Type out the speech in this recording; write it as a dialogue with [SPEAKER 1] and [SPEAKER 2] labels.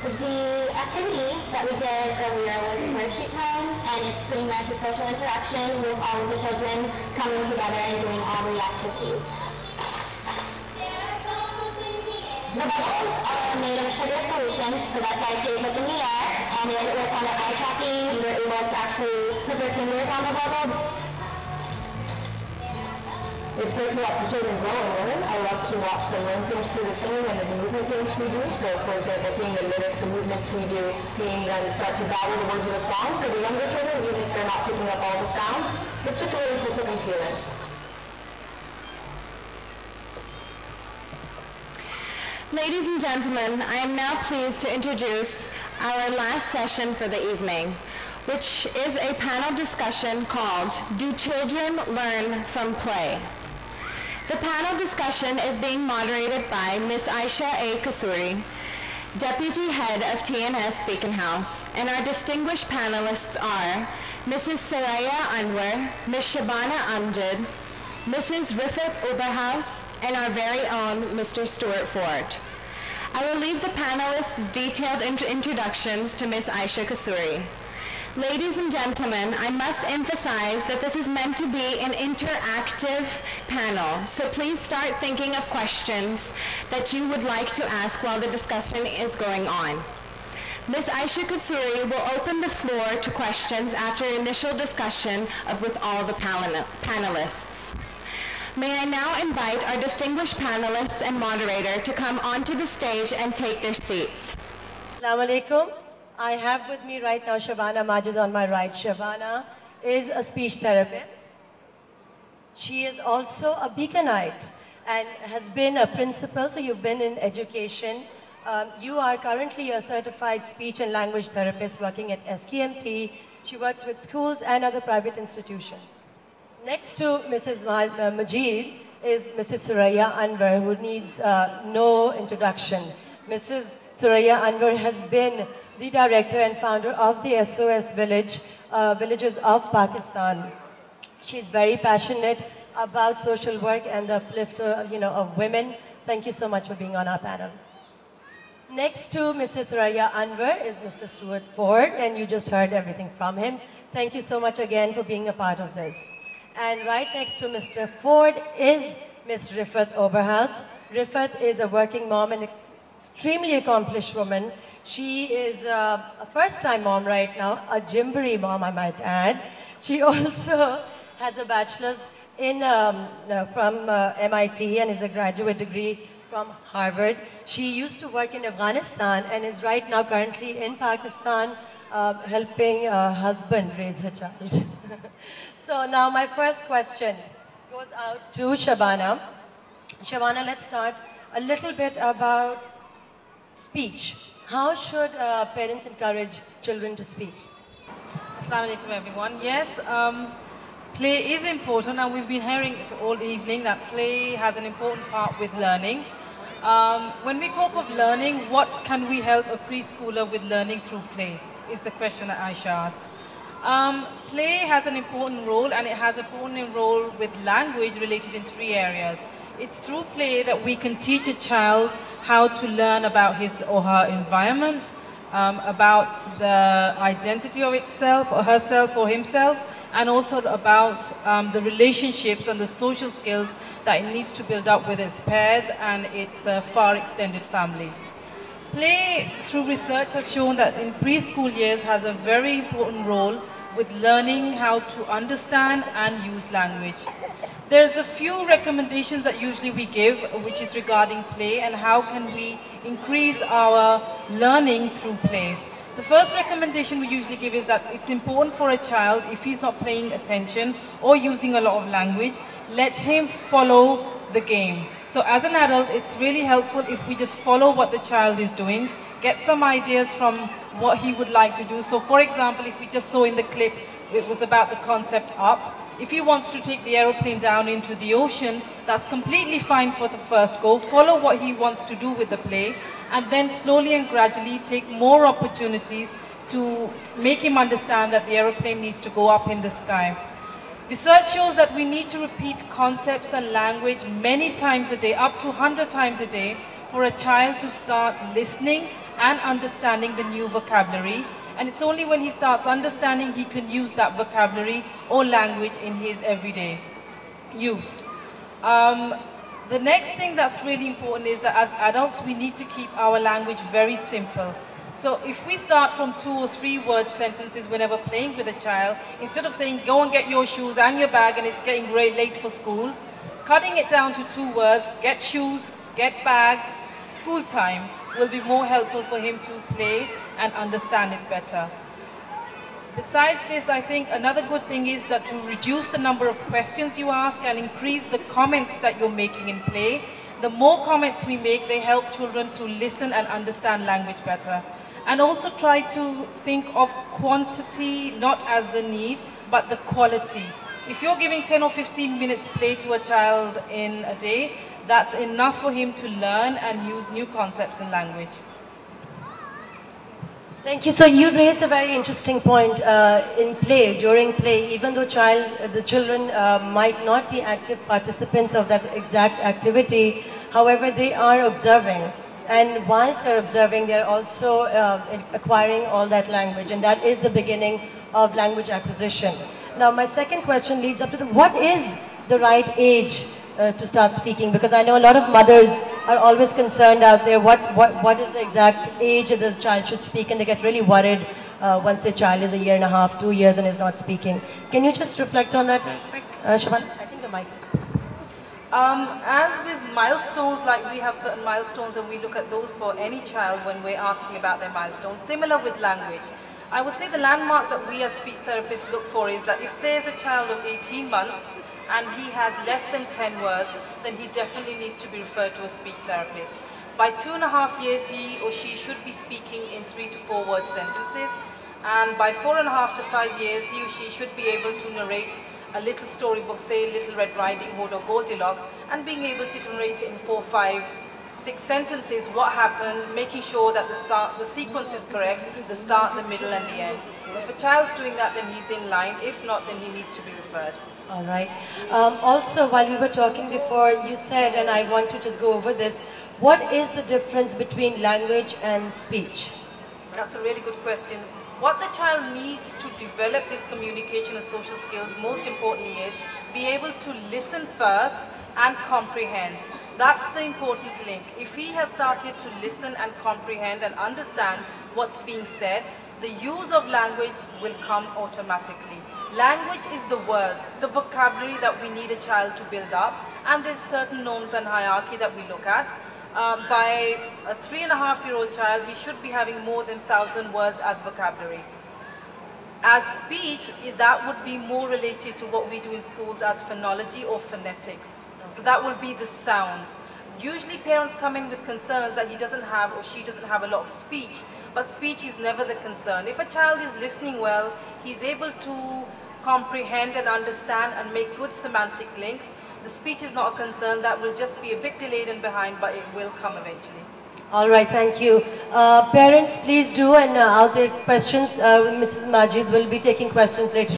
[SPEAKER 1] The activity that we did earlier was parachute time, and it's pretty much a social interaction with all of the children coming together and doing all the activities. The bubbles are made of sugar solution, so that's why it stays up in the air, and it works on the eye tracking. You're able to actually put your fingers on the bubble.
[SPEAKER 2] It's great to watch the children grow and learn. I love to watch them learn things through the singing and the movement things we do. So, for example, seeing them mimic the movements we do, seeing them start to babble the words of a song for the younger children, even if they're not picking up all the sounds. It's just really cool to feel it.
[SPEAKER 3] Ladies and gentlemen, I am now pleased to introduce our last session for the evening, which is a panel discussion called Do Children Learn from Play? The panel discussion is being moderated by Ms. Aisha A. Kasuri, Deputy Head of TNS Beacon House, and our distinguished panelists are Mrs. Saraya Anwar, Ms. Shabana Amjad, Mrs. Rifat Oberhaus, and our very own Mr. Stuart Ford. I will leave the panelists' detailed introductions to Ms. Aisha Kasuri. Ladies and gentlemen, I must emphasize that this is meant to be an interactive panel, so please start thinking of questions that you would like to ask while the discussion is going on. Ms. Aisha Kasuri will open the floor to questions after initial discussion with all the panelists. May I now invite our distinguished panelists and moderator to come onto the stage and take their seats.
[SPEAKER 4] Assalamu alaikum. I have with me right now Shabana Majid on my right. Shabana is a speech therapist. She is also a Beaconite and has been a principal, so you've been in education. You are currently a certified speech and language therapist working at SKMT. She works with schools and other private institutions. Next to Mrs. Majid is Mrs. Suraya Anwar, who needs no introduction. Mrs. Suraya Anwar has been the director and founder of the SOS Villages of Pakistan. She's very passionate about social work and the uplift of women. Thank you so much for being on our panel. Next to Mrs. Suraya Anwar is Mr. Stuart Ford, and you just heard everything from him. Thank you so much again for being a part of this. And right next to Mr. Ford is Ms. Rifat Oberhaus. Rifat is a working mom and extremely accomplished woman. She is a first-time mom right now, a Gymboree mom, I might add. She also has a bachelor's from MIT and is a graduate degree from Harvard. She used to work in Afghanistan and is right now currently in Pakistan helping her husband raise her child. So now my first question goes out to Shabana. Shabana, let's start a little bit about speech. How should parents encourage children to speak?
[SPEAKER 5] Assalamu alaikum everyone. Yes, play is important, and we've been hearing it all evening that play has an important part with learning. When we talk of learning, what can we help a preschooler with learning through play is the question that Aisha asked. Play has an important role, and it has an important role with language related in 3 areas. It's through play that we can teach a child how to learn about his or her environment, about the identity of itself or herself or himself, and also about the relationships and the social skills that it needs to build up with its peers and its far extended family. Play, through research, has shown that in preschool years has a very important role with learning how to understand and use language. There's a few recommendations that usually we give, which is regarding play and how can we increase our learning through play. The first recommendation we usually give is that it's important for a child, if he's not paying attention or using a lot of language, let him follow the game. So as an adult, it's really helpful if we just follow what the child is doing, get some ideas from what he would like to do. So for example, if we just saw in the clip, it was about the concept up. If he wants to take the aeroplane down into the ocean, that's completely fine for the first go. Follow what he wants to do with the play, and then slowly and gradually take more opportunities to make him understand that the aeroplane needs to go up in the sky. Research shows that we need to repeat concepts and language many times a day, up to 100 times a day, for a child to start listening and understanding the new vocabulary. And it's only when he starts understanding he can use that vocabulary or language in his everyday use. The next thing that's really important is that as adults we need to keep our language very simple. So if we start from 2 or 3 word sentences whenever playing with a child, instead of saying go and get your shoes and your bag and it's getting late for school, cutting it down to 2 words, get shoes, get bag, school time, will be more helpful for him to play and understand it better. Besides this, I think another good thing is that to reduce the number of questions you ask and increase the comments that you're making in play. The more comments we make, they help children to listen and understand language better. And also try to think of quantity not as the need, but the quality. If you're giving 10 or 15 minutes play to a child in a day, that's enough for him to learn and use new concepts in language.
[SPEAKER 4] Thank you. So you raised a very interesting point in play, during play, even though the children might not be active participants of that exact activity, however, they are observing. And whilst they're observing, they're also acquiring all that language, and that is the beginning of language acquisition. Now, my second question leads up to what is the right age to start speaking? Because I know a lot of mothers are always concerned out there, what is the exact age that the child should speak, and they get really worried once their child is 1.5 years, 2 years and is not speaking. Can you just reflect on that real quick, Siobhan? I think the mic is...
[SPEAKER 5] As with milestones, like we have certain milestones and we look at those for any child when we're asking about their milestones, similar with language. I would say the landmark that we as speech therapists look for is that if there's a child of 18 months and he has less than 10 words, then he definitely needs to be referred to a speech therapist. By 2.5 years, he or she should be speaking in 3 to 4 word sentences, and by 4.5 to 5 years, he or she should be able to narrate a little storybook, say Little Red Riding Hood or Goldilocks, and being able to narrate it in 4, 5, 6 sentences, what happened, making sure that the sequence is correct, the start, the middle and the end. If a child's doing that, then he's in line. If not, then he needs to be referred.
[SPEAKER 4] All right. Also, while we were talking before, you said, and I want to just go over this, what is the difference between language and speech?
[SPEAKER 5] That's a really good question. What the child needs to develop his communication and social skills, most importantly, is be able to listen first and comprehend. That's the important link. If he has started to listen and comprehend and understand what's being said, the use of language will come automatically. Language is the words, the vocabulary that we need a child to build up, and there's certain norms and hierarchy that we look at. By a 3.5-year-old child, he should be having more than 1,000 words as vocabulary. As speech, that would be more related to what we do in schools as phonology or phonetics. So that will be the sounds. Usually parents come in with concerns that he doesn't have or she doesn't have a lot of speech, but speech is never the concern. If a child is listening well, he's able to comprehend and understand and make good semantic links. The speech is not a concern, that will just be a bit delayed and behind, but it will come eventually.
[SPEAKER 4] All right, thank you. Parents, please do, and out there questions, Mrs. Majid will be taking questions later.